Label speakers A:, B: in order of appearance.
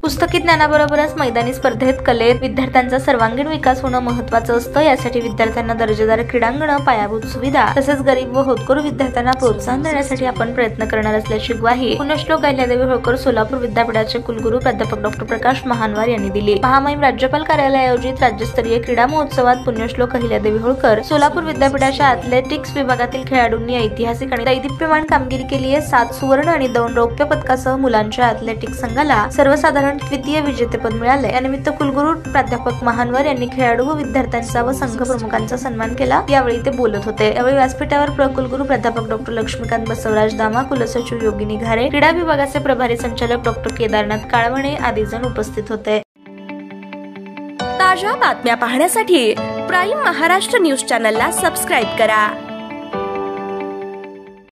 A: पुस्तकी ज्ञानाबरोबरच मैदानी स्पर्धेत कलेत विद्यार्थ्यांचा सर्वांगीण विकास होणं महत्त्वाचं असतं। यासाठी विद्यार्थ्यांना दर्जेदार क्रीडांगण, पायाभूत सुविधा तसेच गरीब व होतकरू विद्यार्थ्यांना प्रोत्साहन देण्यासाठी आपण प्रयत्न करणार असल्याची ग्वाही पुण्यश्लोक अहिल्यादेवी होळकर सोलापूर विद्यापीठाचे कुलगुरू प्राध्यापक डॉ. प्रकाश महानवार यांनी दिली। महामहिम राज्यपाल कार्यालय आयोजित राज्यस्तरीय क्रीडा महोत्सवात पुण्यश्लोक अहिल्यादेवी होळकर सोलापूर विद्यापीठाच्या ॲथलेटिक्स विभागातील खेळाडूंनी ऐतिहासिक आणि दैदिप्यमान कामगिरी केली आहे। 7 सुवर्ण आणि 2 रौप्य पदकासह मुलांच्या ॲथलेटिक्स संघाला सर्वसाधारण द्वितीय विजेतेपद मिळाले। यानिमित्त कुलगुरू प्राध्यापक महानवार यांनी खेळाडू व विद्यार्थ्यांचा व संघ प्रमुखांचा सन्मान केला। यावेळी ते बोलत होते। यावेळी व्यासपीठावर कुलगुरू प्राध्यापक डॉ. लक्ष्मीकांत बसवराज दामा, कुलसचिव योगिनी घारे, क्रीडा विभागाचे प्रभारी संचालक डॉ. केदारनाथ काळवणे आदी जण उपस्थित होते।
B: ताज्या बातम्या पाहण्यासाठी प्राईम महाराष्ट्र न्यूज चॅनलला सबस्क्राईब करा।